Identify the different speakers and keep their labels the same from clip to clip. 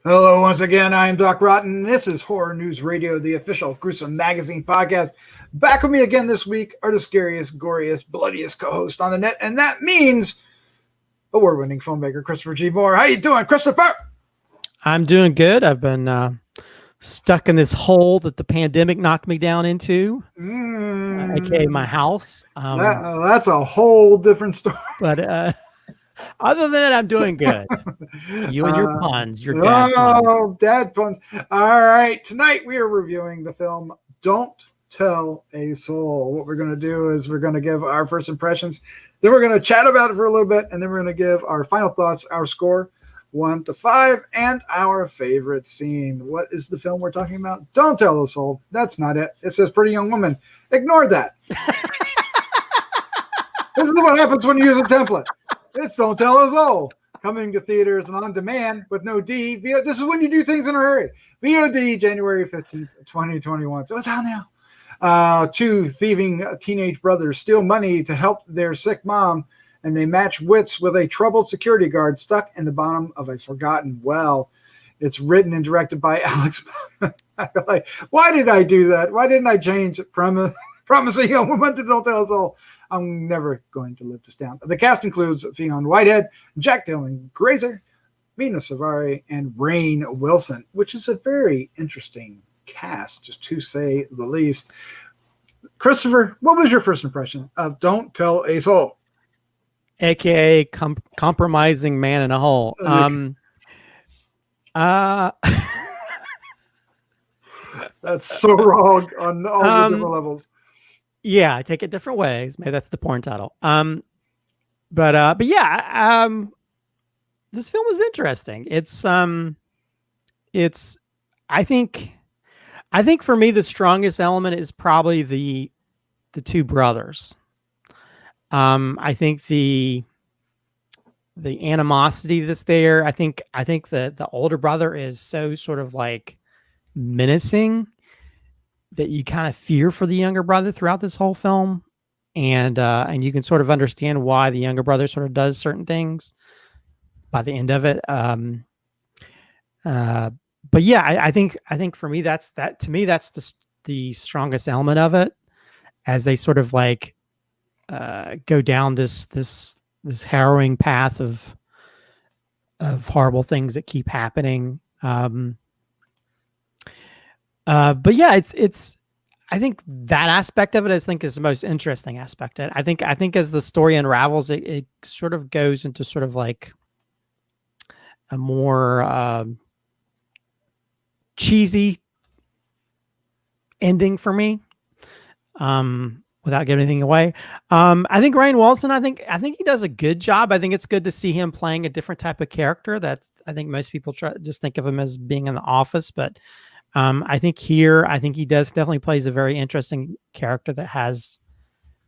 Speaker 1: Hello, once again. I am Doc Rotten. This is Horror News Radio, the official Gruesome Magazine podcast. Back with me again this week are the scariest, goriest, bloodiest co-host on the net, and that means award-winning filmmaker Christopher G. Moore. How you doing, Christopher?
Speaker 2: I'm doing good. I've been stuck in this hole that the pandemic knocked me down into, aka my house.
Speaker 1: That's a whole different story.
Speaker 2: But other than that, I'm doing good. You and your puns, your dad puns.
Speaker 1: Oh, dad puns. All right. Tonight we are reviewing the film Don't Tell a Soul. What we're going to do is we're going to give our first impressions. Then we're going to chat about it for a little bit. And then we're going to give our final thoughts, our score, 1 to 5, and our favorite scene. What is the film we're talking about? Don't Tell a Soul. That's not it. It says Pretty Young Woman. Ignore that. This is what happens when you use a template. It's Don't Tell a Soul. Coming to theaters and on demand with no D. This is when you do things in a hurry. VOD, January 15th, 2021. So it's out now. Two thieving teenage brothers steal money to help their sick mom, and they match wits with a troubled security guard stuck in the bottom of a forgotten well. It's written and directed by Alex. Like, why did I do that? Why didn't I change Promising Young Woman to Don't Tell a Soul? I'm never going to live this down. The cast includes Fionn, Whitehead, Jack Dylan, Grazer, Mena, Suvari, and Rainn Wilson, which is a very interesting cast, just to say the least. Christopher, what was your first impression of Don't Tell a Soul?
Speaker 2: AKA compromising man in a hole.
Speaker 1: That's so wrong on all the different levels.
Speaker 2: Yeah, I take it different ways. Maybe that's the porn title. But yeah, this film was interesting. It's I think for me the strongest element is probably the two brothers. I think the animosity that's there. I think the older brother is so sort of like menacing that you kind of fear for the younger brother throughout this whole film. And you can sort of understand why the younger brother sort of does certain things by the end of it. But yeah, I think for me, that's the strongest element of it, as they sort of like go down this harrowing path of horrible things that keep happening. But yeah, it's I think that aspect of it, I think, is the most interesting aspect. I think as the story unravels, it sort of goes into sort of like a more cheesy ending for me. Without giving anything away, I think Rainn Wilson. I think he does a good job. I think it's good to see him playing a different type of character. That I think most people just think of him as being in The Office, but I think he definitely plays a very interesting character that has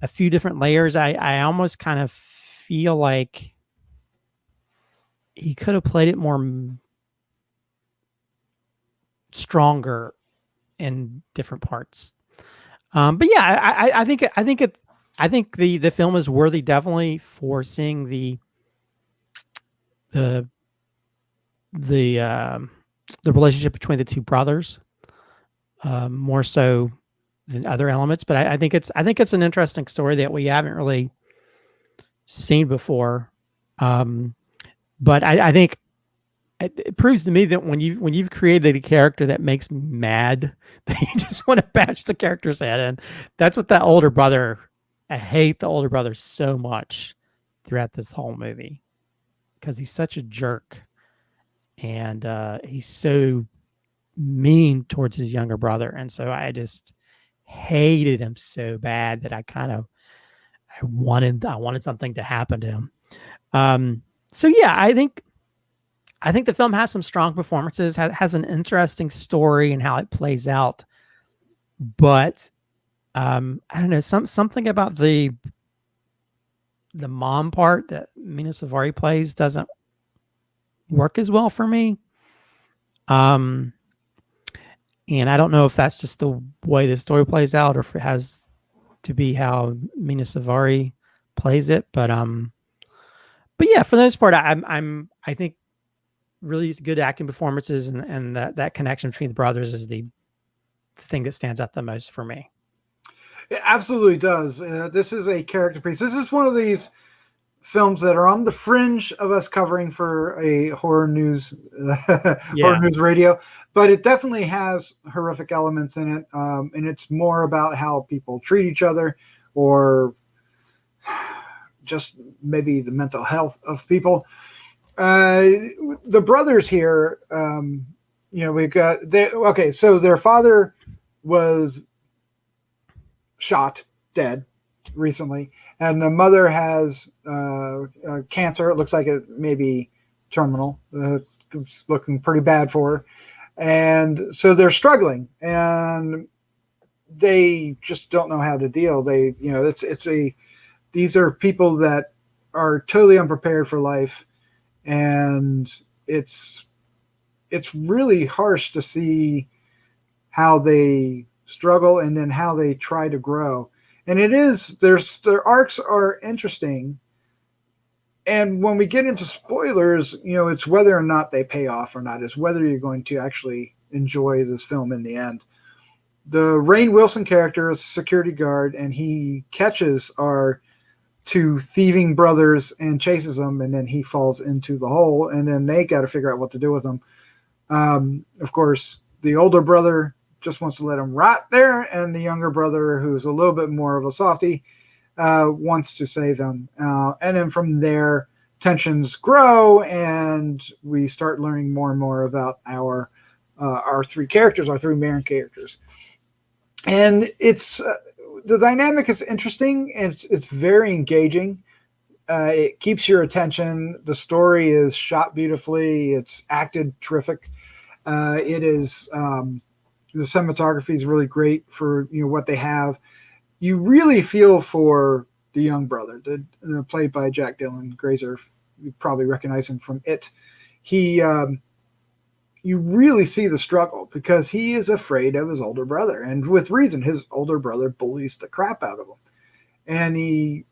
Speaker 2: a few different layers. I almost kind of feel like he could have played it more stronger in different parts. But yeah, I think the film is worthy definitely for seeing the relationship between the two brothers, more so than other elements. But I think it's an interesting story that we haven't really seen before. But I think it proves to me that when you've created a character that makes me mad, that you just want to bash the character's head in. That's what that older brother. I hate the older brother so much throughout this whole movie because he's such a jerk. And he's so mean towards his younger brother, and so I just hated him so bad that I wanted something to happen to him. So yeah, I think the film has some strong performances, has an interesting story and how it plays out, but I don't know, something about the mom part that Mena Suvari plays doesn't work as well for me. And I don't know if that's just the way the story plays out or if it has to be how Mena Suvari plays it. But yeah, for the most part, I think really good acting performances, and that connection between the brothers is the thing that stands out the most for me.
Speaker 1: It absolutely does. This is a character piece. This is one of these films that are on the fringe of us covering for a horror news horror news radio, but it definitely has horrific elements in it, and it's more about how people treat each other, or just maybe the mental health of people. The brothers here, we've got okay, so their father was shot dead recently, and the mother has cancer. It looks like it may be terminal. It's looking pretty bad for her, and so they're struggling, and they just don't know how to deal. These are people that are totally unprepared for life, and it's really harsh to see how they struggle and then how they try to grow. And their arcs are interesting. And when we get into spoilers, it's whether or not they pay off or not. It's whether you're going to actually enjoy this film in the end. The Rainn Wilson character is a security guard, and he catches our two thieving brothers and chases them, and then he falls into the hole, and then they got to figure out what to do with him. Of course, the older brother just wants to let him rot there, and the younger brother, who's a little bit more of a softie, wants to save him. And then from there, tensions grow, and we start learning more and more about our three characters, our three main characters. And it's the dynamic is interesting. It's very engaging. It keeps your attention. The story is shot beautifully. It's acted terrific. It is the cinematography is really great for what they have. You really feel for the young brother, played by Jack Dylan Grazer. You probably recognize him from It. You really see the struggle because he is afraid of his older brother, and with reason. His older brother bullies the crap out of him, and he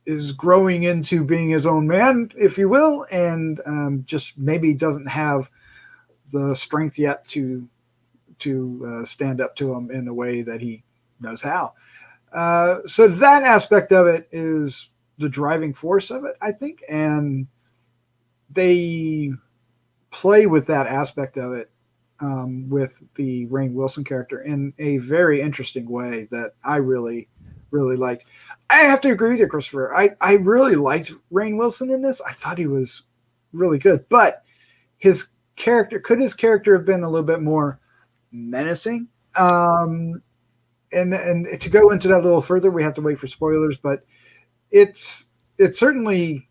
Speaker 1: is growing into being his own man, if you will, and just maybe doesn't have the strength yet to stand up to him in a way that he knows how. So that aspect of it is the driving force of it, I think, and they play with that aspect of it with the Rainn Wilson character in a very interesting way that I really, really like. I have to agree with you, Christopher. I really liked Rainn Wilson in this. I thought he was really good, but his character have been a little bit more menacing? And to go into that a little further, we have to wait for spoilers, but it certainly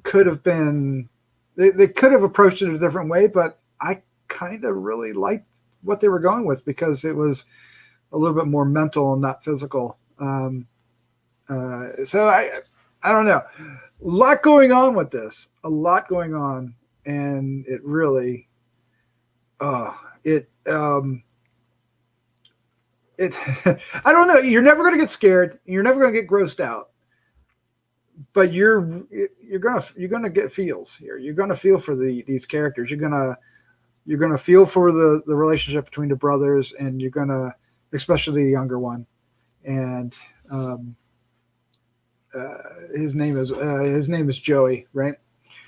Speaker 1: could have been. They could have approached it a different way, but I kind of really liked what they were going with because it was a little bit more mental and not physical. So I don't know. A lot going on with this. A lot going on, and it really, I don't know. You're never going to get scared. You're never going to get grossed out. But you're gonna get feels here. You're gonna feel for these characters. You're gonna feel for the relationship between the brothers, and you're gonna, especially the younger one, and his name is Joey, right?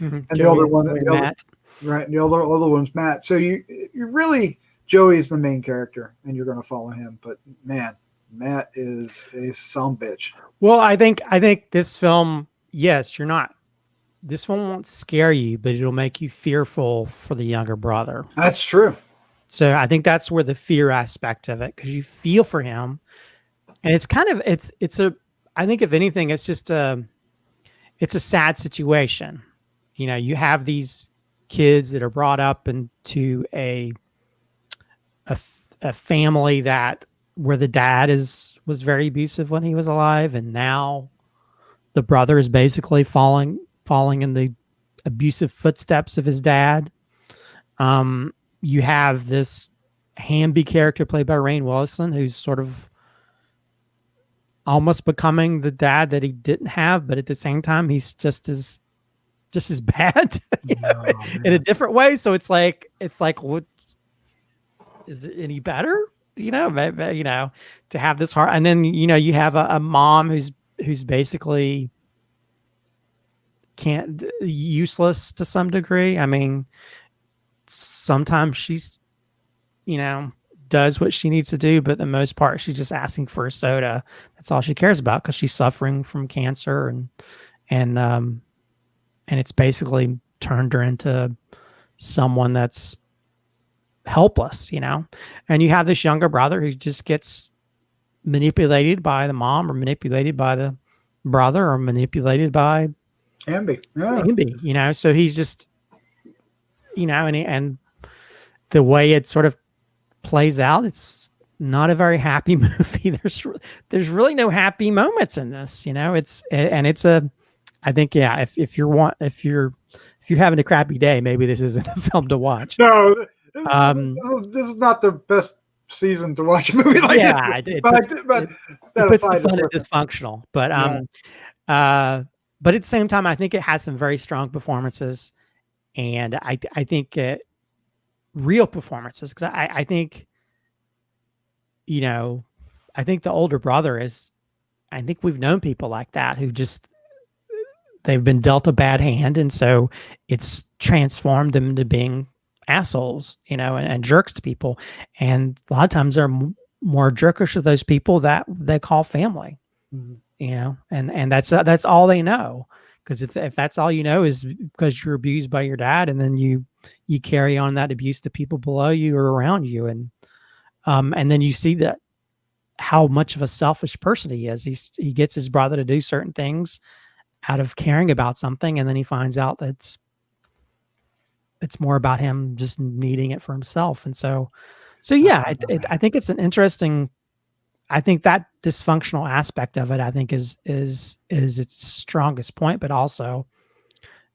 Speaker 2: Mm-hmm.
Speaker 1: And
Speaker 2: Joey,
Speaker 1: the older one,
Speaker 2: Matt.
Speaker 1: right? The older one's Matt. So you really, Joey's the main character, and you're gonna follow him. But man, Matt is a sumbitch.
Speaker 2: Well, I think this film, yes, this film won't scare you, but it'll make you fearful for the younger brother.
Speaker 1: That's true.
Speaker 2: So I think that's where the fear aspect of it, because you feel for him, and it's kind of I think if anything, it's just it's a sad situation. You have these kids that are brought up into a family where the dad was very abusive when he was alive, and now the brother is basically falling in the abusive footsteps of his dad. You have this Hamby character played by Rainn Wilson, who's sort of almost becoming the dad that he didn't have, but at the same time, he's just as just as bad
Speaker 1: Oh,
Speaker 2: in a
Speaker 1: man.
Speaker 2: different way. So it's like, what is it any better? To have this heart, and then you have a mom who's basically can't useless to some degree. I mean, sometimes she's does what she needs to do, but the most part she's just asking for a soda. That's all she cares about because she's suffering from cancer, and it's basically turned her into someone that's helpless, And you have this younger brother who just gets manipulated by the mom, or manipulated by the brother, or manipulated by
Speaker 1: Ambi. Yeah.
Speaker 2: Ambi, so he's just, and the way it sort of plays out, it's not a very happy movie. There's really no happy moments in this, I think, yeah, if you're having a crappy day, maybe this isn't a film to watch.
Speaker 1: No, this is not the best season to watch a movie like
Speaker 2: yeah,
Speaker 1: this.
Speaker 2: It puts the fun in
Speaker 1: is
Speaker 2: Dysfunctional, but at the same time, I think it has some very strong performances, and I think real performances, because I think I think the older brother is. I think we've known people like that who just they've been dealt a bad hand, and so it's transformed them into being assholes, and jerks to people. And a lot of times they're more jerkish to those people that they call family, and that's all they know. Because if that's all you know is because you're abused by your dad, and then you carry on that abuse to people below you or around you, and then you see that how much of a selfish person he is. He gets his brother to do certain things out of caring about something, and then he finds out that it's more about him just needing it for himself. And so yeah, I think it's an interesting. I think that dysfunctional aspect of it, I think, is its strongest point, but also,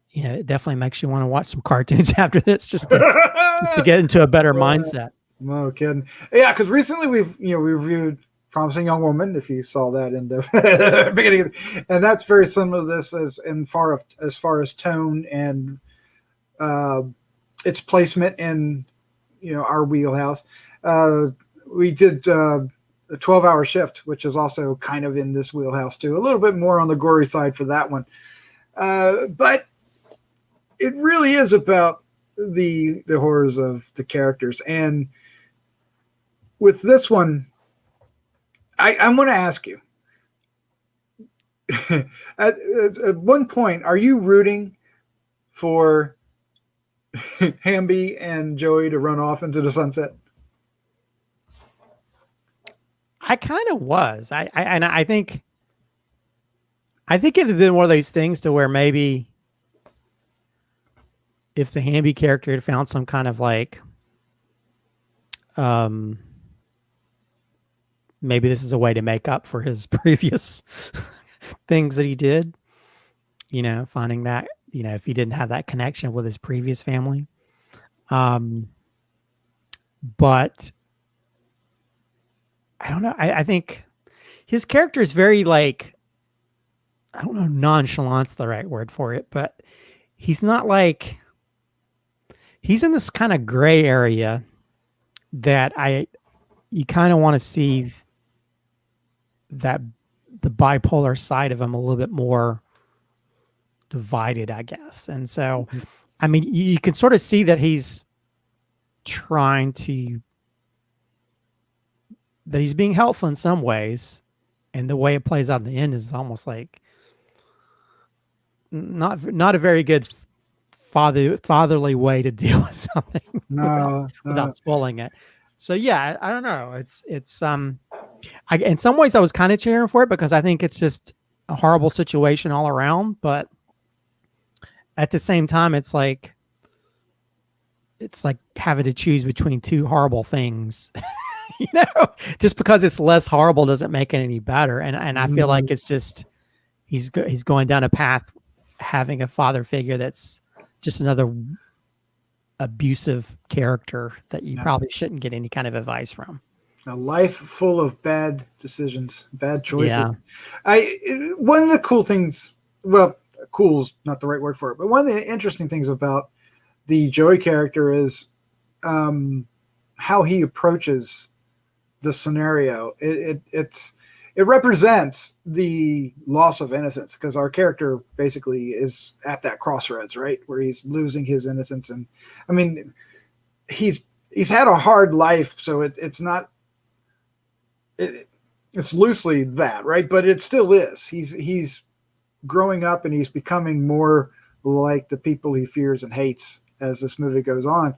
Speaker 2: it definitely makes you want to watch some cartoons after this just to get into a better mindset.
Speaker 1: No kidding. Yeah, because recently we reviewed Promising Young Woman, if you saw that in the beginning, and that's very similar to this as far as tone and its placement in our wheelhouse. We did a 12-hour shift, which is also kind of in this wheelhouse too. A little bit more on the gory side for that one, but it really is about the horrors of the characters. And with this one, I'm going to ask you, at one point, are you rooting for Hamby and Joey to run off into the sunset?
Speaker 2: I kind of was. I think it had been one of those things to where maybe if the Hamby character had found some kind of like, maybe this is a way to make up for his previous things that he did, finding that, if he didn't have that connection with his previous family. But I don't know. I think his character is very like, I don't know, nonchalant's the right word for it, but he's not like, he's in this kind of gray area that you kind of want to see that the bipolar side of him a little bit more divided, I guess. And so, I mean, you can sort of see that he's trying to, that he's being helpful in some ways, and the way it plays out in the end is almost like not a very good fatherly way to deal with something without spoiling it. So yeah, I don't know. It's in some ways I was kind of cheering for it because I think it's just a horrible situation all around, but at the same time it's like having to choose between two horrible things. Just because it's less horrible doesn't make it any better. And I feel like it's just he's going down a path having a father figure that's just another abusive character that you probably shouldn't get any kind of advice from.
Speaker 1: A life full of bad decisions, bad choices. Yeah. One of the cool things, well, cool's not the right word for it, but one of the interesting things about the Joey character is how he approaches the scenario. It represents the loss of innocence, because our character basically is at that crossroads, right, where he's losing his innocence. And I mean, he's had a hard life, so it's not it's loosely that, right, but it still is. He's growing up and he's becoming more like the people he fears and hates as this movie goes on.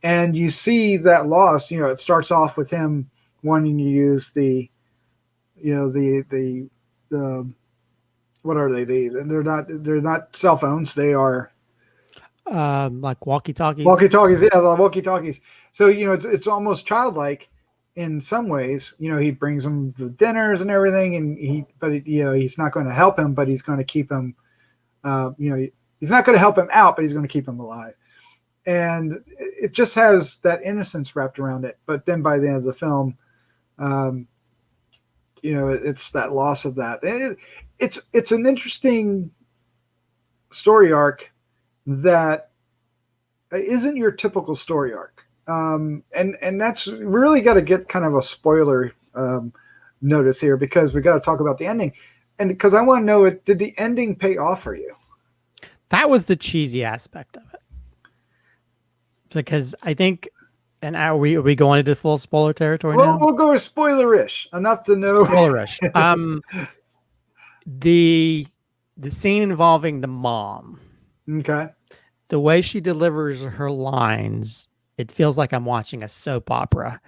Speaker 1: And you see that loss. It starts off with him wanting to use the what are they? They're not cell phones. They are
Speaker 2: like walkie-talkies.
Speaker 1: Walkie-talkies, yeah, the walkie-talkies. So it's almost childlike in some ways. He brings him the dinners and everything, and he's not going to help him, but he's going to keep him. He's not going to help him out, but he's going to keep him alive. And it just has that innocence wrapped around it. But then by the end of the film, it's that loss of that. And it's an interesting story arc that isn't your typical story arc. And that's really got to get kind of a spoiler notice here, because we got to talk about the ending. And because I want to know, did the ending pay off for you?
Speaker 2: That was the cheesy aspect of it. Because I think, and are we going into full spoiler territory now?
Speaker 1: We'll go with spoilerish, enough to know.
Speaker 2: Spoilerish. The scene involving the mom.
Speaker 1: Okay.
Speaker 2: The way she delivers her lines, it feels like I'm watching a soap opera,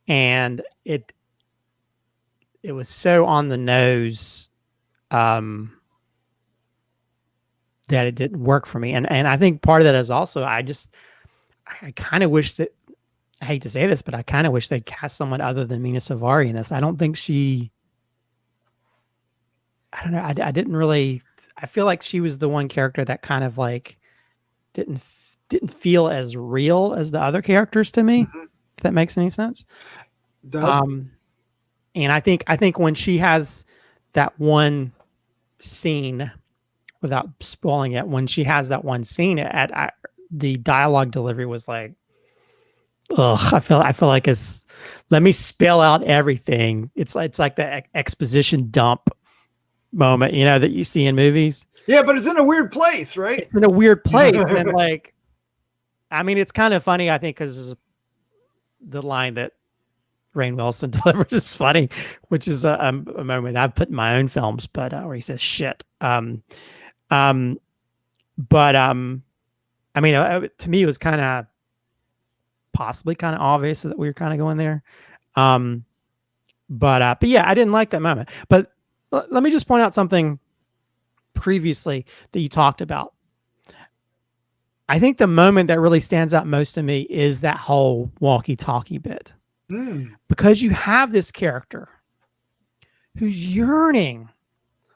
Speaker 2: and it was so on the nose that it didn't work for me. And I think part of that is also I kind of wish that, I hate to say this, but I kind of wish they'd cast someone other than Mena Suvari in this. I don't think I don't know. I didn't really, I feel like she was the one character that kind of like didn't feel as real as the other characters to me, if that makes any sense.
Speaker 1: Does.
Speaker 2: And I think when she has that one scene, without spoiling it, when she has that one scene the dialogue delivery was like, ugh, I feel like it's, let me spell out everything. It's like the exposition dump moment, that you see in movies.
Speaker 1: Yeah, but it's in a weird place, right?
Speaker 2: It's in a weird place. And like, I mean, it's kind of funny, I think, because the line that Rainn Wilson delivered is funny, which is a moment I've put in my own films, but where he says shit. I mean, to me, it was kind of possibly kind of obvious that we were kind of going there. But yeah, I didn't like that moment. But let me just point out something previously that you talked about. I think the moment that really stands out most to me is that whole walkie-talkie bit. Because you have this character who's yearning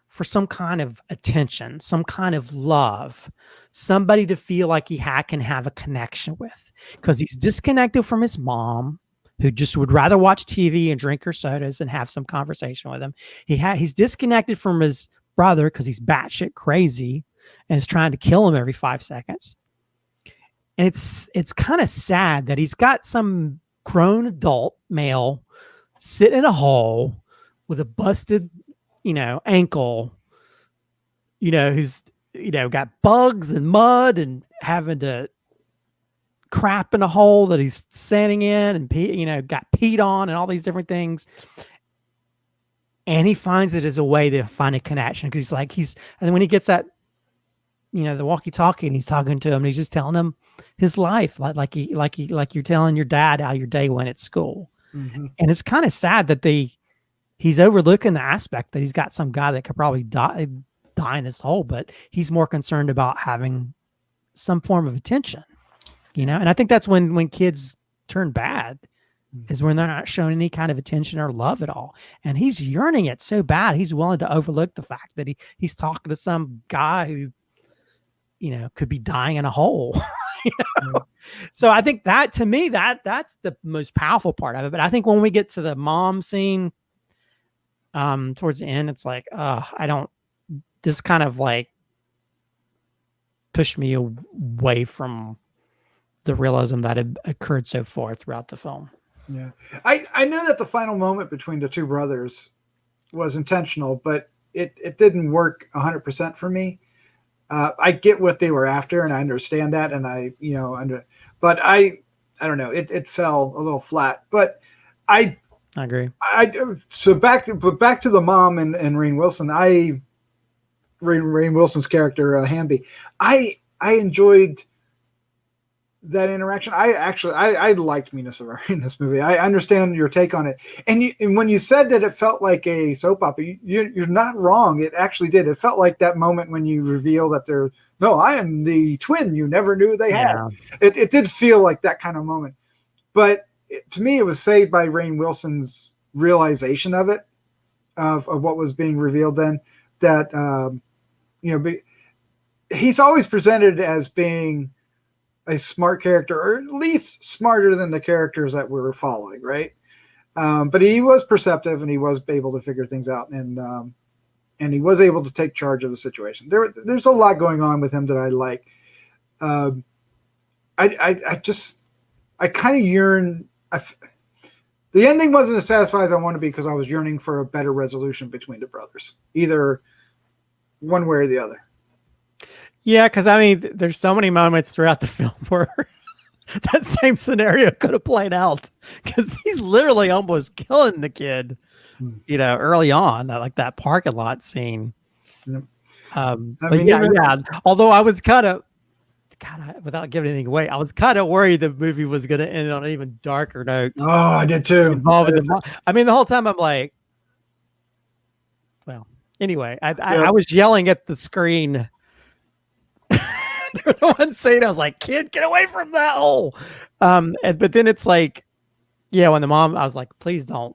Speaker 2: for some kind of attention, some kind of love, somebody to feel like he can have a connection with, because he's disconnected from his mom, who just would rather watch TV and drink her sodas and have some conversation with him. He's disconnected from his brother because he's batshit crazy and is trying to kill him every 5 seconds. And it's kind of sad that he's got some grown adult male sitting in a hole with a busted, ankle, who's, got bugs and mud and having to crap in a hole that he's standing in and, got peed on and all these different things. And he finds it as a way to find a connection, because and then when he gets that, the walkie-talkie, and he's talking to him, and he's just telling him his life, like you're telling your dad how your day went at school. And it's kind of sad that he's overlooking the aspect that he's got some guy that could probably die in his hole, but he's more concerned about having some form of attention, and I think that's when kids turn bad, is when they're not showing any kind of attention or love at all. And he's yearning it so bad, he's willing to overlook the fact that he's talking to some guy who, could be dying in a hole. So I think that, to me, that's the most powerful part of it. But I think when we get to the mom scene, towards the end, it's like, this kind of like pushed me away from the realism that had occurred so far throughout the film.
Speaker 1: Yeah. I know that the final moment between the two brothers was intentional, but it didn't work 100% for me. I get what they were after, and I understand that, and but I don't know, it fell a little flat. But I
Speaker 2: agree.
Speaker 1: So back to the mom and Rainn Wilson. Rainn Wilson's character, Hamby. I enjoyed that interaction. I liked Mena Suvari in this movie. I understand your take on it, and when you said that it felt like a soap opera, you're not wrong. It actually did. It felt like that moment when you reveal that I am the twin you never knew they had. It did feel like that kind of moment, but to me, it was saved by Rainn Wilson's realization of it, of what was being revealed then. That he's always presented as being a smart character, or at least smarter than the characters that we were following, right? But he was perceptive, and he was able to figure things out, and he was able to take charge of the situation. There's a lot going on with him that I like. I kind of yearn. The ending wasn't as satisfied as I wanted to be, because I was yearning for a better resolution between the brothers, either one way or the other.
Speaker 2: Yeah, because I mean, there's so many moments throughout the film where that same scenario could have played out, because he's literally almost killing the kid, early on, that parking lot scene.
Speaker 1: Yep.
Speaker 2: Yeah. Although I was kind of, without giving anything away, I was kind of worried the movie was going to end on an even darker note.
Speaker 1: Oh, I did too.
Speaker 2: I mean, the whole time I'm like, well, anyway, I was yelling at the screen. The one scene, I was like, "Kid, get away from that hole!" But then it's like, when the mom, I was like, "Please don't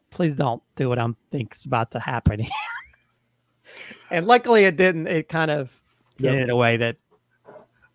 Speaker 2: do what I'm think's about to happen here." And luckily, it didn't. It kind of ended in a way that,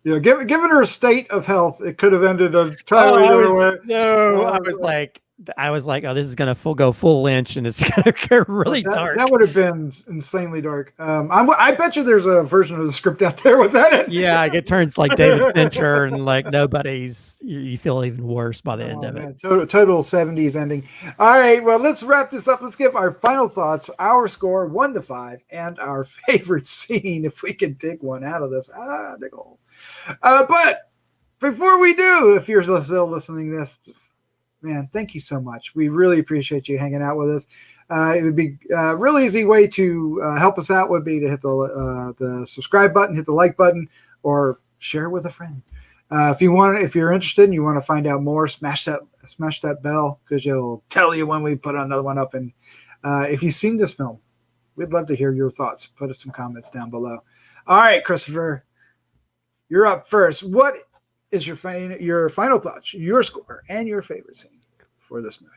Speaker 1: given her state of health, it could have ended entirely different way.
Speaker 2: No, I was like, oh, this is gonna go full Lynch, and it's gonna get really dark.
Speaker 1: That would have been insanely dark. I bet you there's a version of the script out there with that.
Speaker 2: Yeah, it turns like David Fincher, and like nobody's. You feel even worse by the end of it.
Speaker 1: Total 70s ending. All right, well, let's wrap this up. Let's give our final thoughts, our score 1 to 5, and our favorite scene, if we can dig one out of this. Dig a hole. But before we do, if you're still listening to this, man, thank you so much. We really appreciate you hanging out with us. It would be a real easy way to help us out would be to hit the subscribe button, hit the like button, or share with a friend. If you're interested and you want to find out more, smash that bell, because it'll tell you when we put another one up. And if you've seen this film, we'd love to hear your thoughts. Put some comments down below. All right, Christopher, you're up first. What is your final thoughts, your score, and your favorite scene for this movie?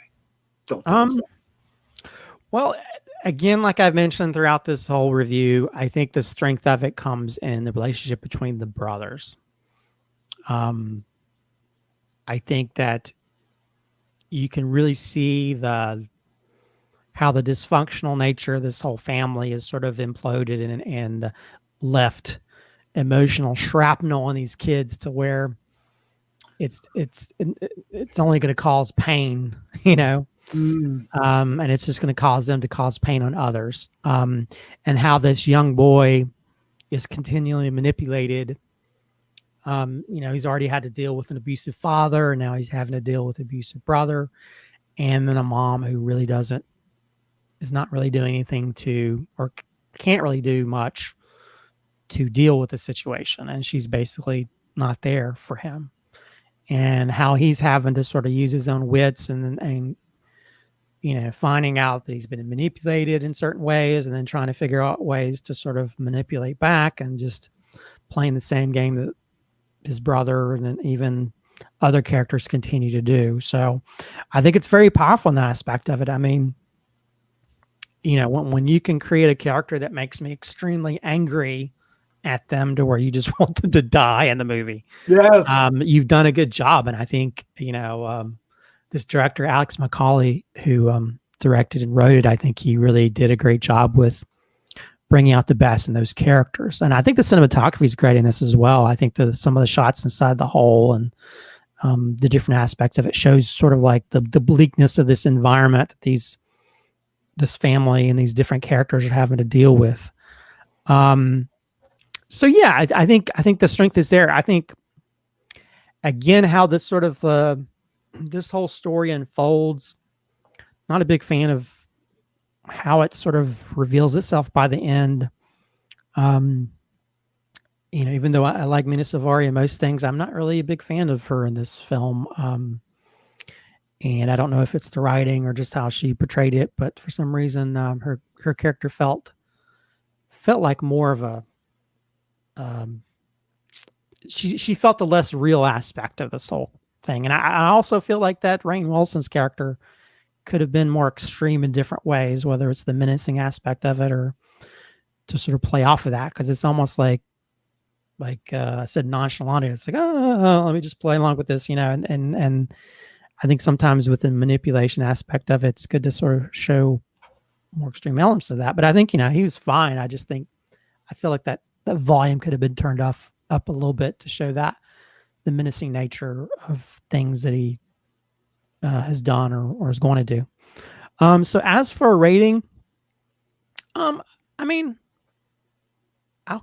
Speaker 1: Don't tell us.
Speaker 2: Well, again, like I've mentioned throughout this whole review, I think the strength of it comes in the relationship between the brothers. I think that you can really see how the dysfunctional nature of this whole family is sort of imploded and left emotional shrapnel on these kids to where it's only going to cause pain, and it's just going to cause them to cause pain on others. And how this young boy is continually manipulated. He's already had to deal with an abusive father, and now he's having to deal with an abusive brother, and then a mom who really is not really doing anything or can't really do much to deal with the situation. And she's basically not there for him, and how he's having to sort of use his own wits and finding out that he's been manipulated in certain ways, and then trying to figure out ways to sort of manipulate back, and just playing the same game that his brother and then even other characters continue to do. So I think it's very powerful in that aspect of it. I mean, when you can create a character that makes me extremely angry at them to where you just want them to die in the movie.
Speaker 1: Yes.
Speaker 2: You've done a good job. And I think, this director, Alex McAulay, who directed and wrote it, I think he really did a great job with bringing out the best in those characters. And I think the cinematography is great in this as well. I think some of the shots inside the hole and the different aspects of it shows sort of like the bleakness of this environment that this family and these different characters are having to deal with. So yeah, I think the strength is there. I think again how this sort of this whole story unfolds. Not a big fan of how it sort of reveals itself by the end. Even though I like Mena Suvari in most things, I'm not really a big fan of her in this film. And I don't know if it's the writing or just how she portrayed it, but for some reason, her character felt like more of a she felt the less real aspect of this whole thing. And I also feel like that Rainn Wilson's character could have been more extreme in different ways, whether it's the menacing aspect of it or to sort of play off of that. Cause it's almost like I said, nonchalant. It's like, oh, let me just play along with this, and I think sometimes with the manipulation aspect of it, it's good to sort of show more extreme elements of that. But I think, he was fine. I feel like that volume could have been turned up a little bit to show that the menacing nature of things that he has done or is going to do. So as for a rating, I'll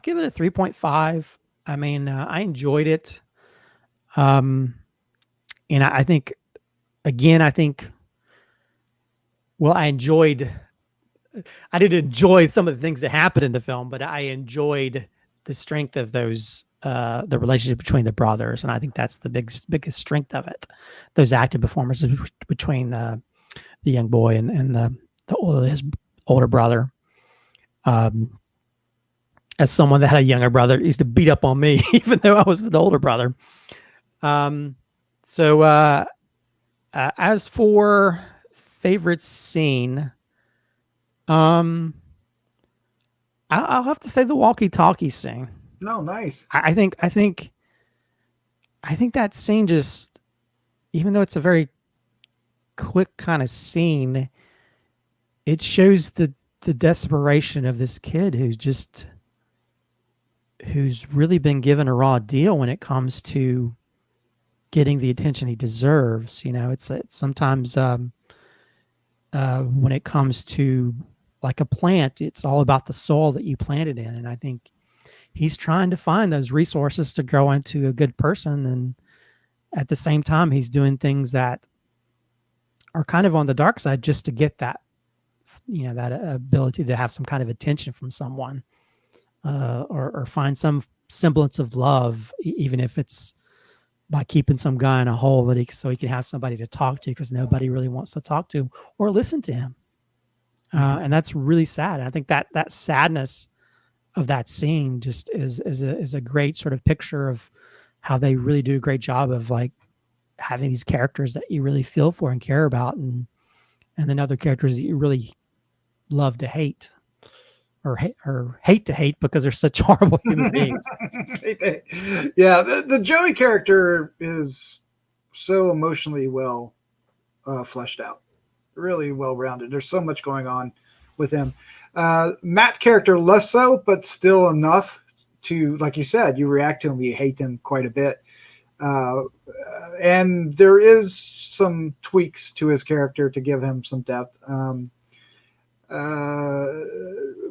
Speaker 2: give it a 3.5. I enjoyed it. And I think, again, I didn't enjoy some of the things that happened in the film, but I enjoyed the strength of those, the relationship between the brothers. And I think that's the biggest strength of it. Those acting performances between the young boy and his older brother. As someone that had a younger brother, he used to beat up on me, even though I was the older brother. As for favorite scene, I'll have to say the walkie-talkie scene.
Speaker 1: No, nice.
Speaker 2: I think that scene just, even though it's a very quick kind of scene, it shows the desperation of this kid who's really been given a raw deal when it comes to getting the attention he deserves. It's sometimes when it comes to like a plant, it's all about the soil that you planted in. And I think he's trying to find those resources to grow into a good person. And at the same time, he's doing things that are kind of on the dark side just to get that, that ability to have some kind of attention from someone. Or find some semblance of love, even if it's by keeping some guy in a hole so he can have somebody to talk to, because nobody really wants to talk to him or listen to him. And that's really sad. And I think that sadness of that scene just is a great sort of picture of how they really do a great job of like having these characters that you really feel for and care about, and then other characters that you really love to hate. Or hate to hate because they're such horrible human beings.
Speaker 1: Yeah, the Joey character is so emotionally well fleshed out, really well rounded. There's so much going on with him. Matt's character less so, but still enough to, like you said, you react to him, you hate him quite a bit. And there is some tweaks to his character to give him some depth.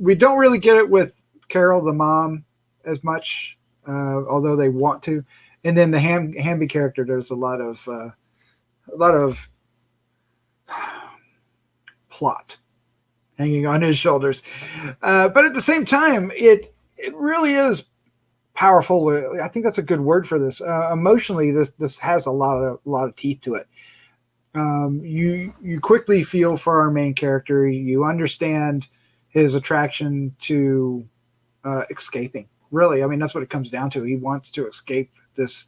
Speaker 1: We don't really get it with Carol, the mom, as much, although they want to. And then the Hamby character, there's a lot of plot hanging on his shoulders. But at the same time, it really is powerful. I think that's a good word for this. Emotionally, this has a lot of teeth to it. You quickly feel for our main character. You understand his attraction to escaping. Really, that's what it comes down to. He wants to escape this,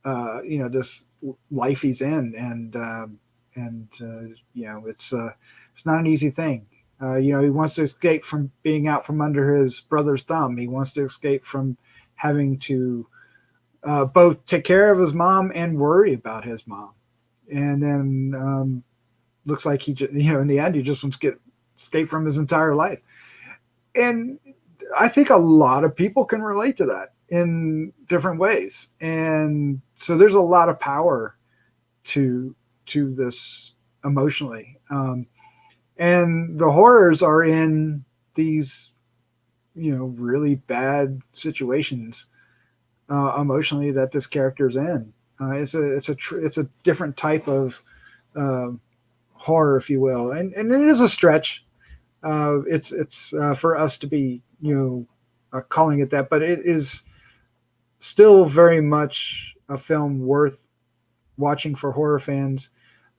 Speaker 1: this life he's in, and it's not an easy thing. He wants to escape from being out from under his brother's thumb. He wants to escape from having to both take care of his mom and worry about his mom. And then looks like he, in the end, he just wants to escape from his entire life. and I think a lot of people can relate to that in different ways. And so there's a lot of power to this emotionally. And the horrors are in these, really bad situations emotionally that this character's in. It's a different type of horror, if you will, and it is a stretch. It's for us to be calling it that, but it is still very much a film worth watching for horror fans,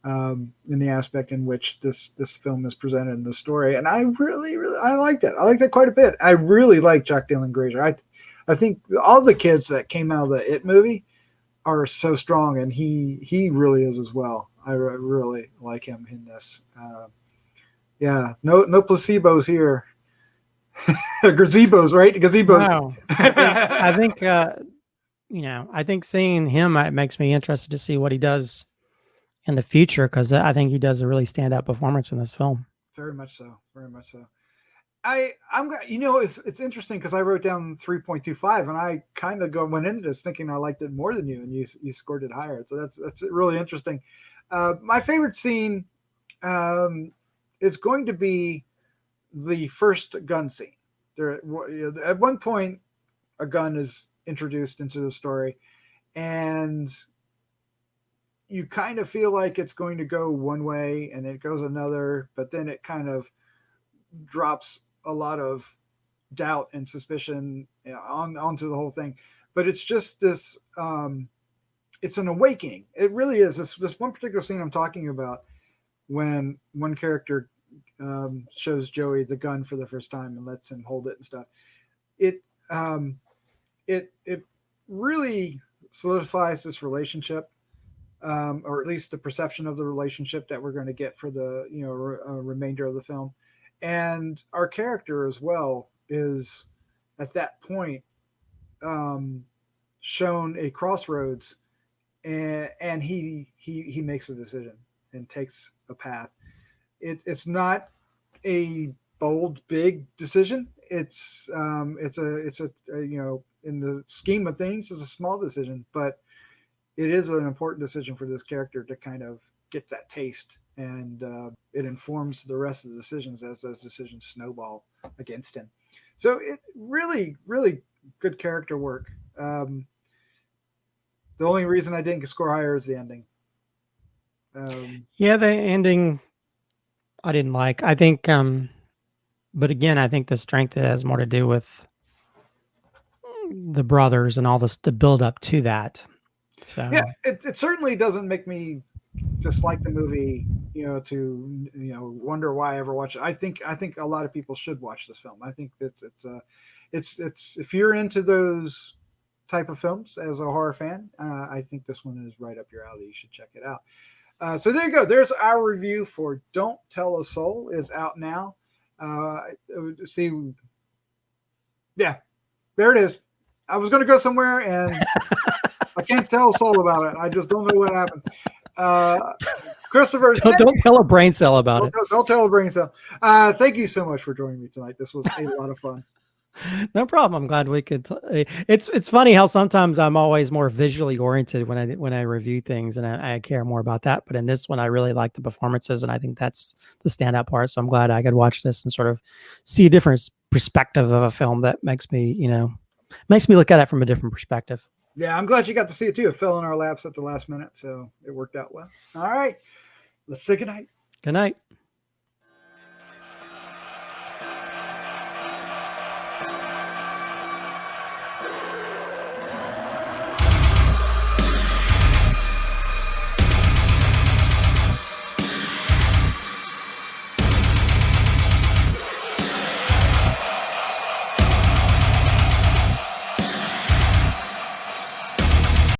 Speaker 1: in the aspect in which this film is presented in the story. And I really I liked it. I liked it quite a bit. I really like Jack Dylan Grazer. I think all the kids that came out of the It movie are so strong, and he really is as well. I really like him in this. Yeah, no placebos here. Gazebos, right? Gazebos.
Speaker 2: No, I think I think seeing him makes me interested to see what he does in the future, because I think he does a really standout performance in this film.
Speaker 1: Very much so. Very much so. It's interesting because I wrote down 3.25, and I kind of went into this thinking I liked it more than you, and you scored it higher. So that's really interesting. My favorite scene is going to be the first gun scene. At one point, a gun is introduced into the story, and you kind of feel like it's going to go one way and it goes another, but then it kind of drops a lot of doubt and suspicion onto the whole thing. But it's just this, it's an awakening. It really is. This one particular scene I'm talking about, when one character shows Joey the gun for the first time and lets him hold it and stuff. It really solidifies this relationship, or at least the perception of the relationship that we're going to get for the remainder of the film. And our character as well is at that point shown a crossroads, and he makes a decision and takes a path. It's not a bold, big decision. It's a in the scheme of things, it's a small decision, but it is an important decision for this character to kind of get that taste, and it informs the rest of the decisions as those decisions snowball against him. So it really, really good character work. The only reason I didn't score higher is the ending.
Speaker 2: Yeah, the ending I didn't like. I think, but again, I think the strength has more to do with the brothers and all this, the build up to that. So
Speaker 1: yeah, it certainly doesn't make me dislike the movie, to wonder why I ever watch it. I think a lot of people should watch this film. I think that it's if you're into those type of films as a horror fan, I think this one is right up your alley. You should check it out. So there you go. There's our review for Don't Tell a Soul. Is out now. See, yeah, there it is. I was going to go somewhere and I can't tell a soul about it. I just don't know what happened. Christopher,
Speaker 2: don't tell a brain cell about it.
Speaker 1: Don't tell a brain cell. Thank you so much for joining me tonight. This was a lot of fun.
Speaker 2: No problem. I'm glad we could. It's funny how sometimes I'm always more visually oriented when I review things, and I care more about that. But in this one, I really like the performances, and I think that's the standout part. So I'm glad I could watch this and sort of see a different perspective of a film that makes me look at it from a different perspective.
Speaker 1: Yeah, I'm glad you got to see it too. It fell in our laps at the last minute, so it worked out well. All right, let's say goodnight.
Speaker 2: Good night.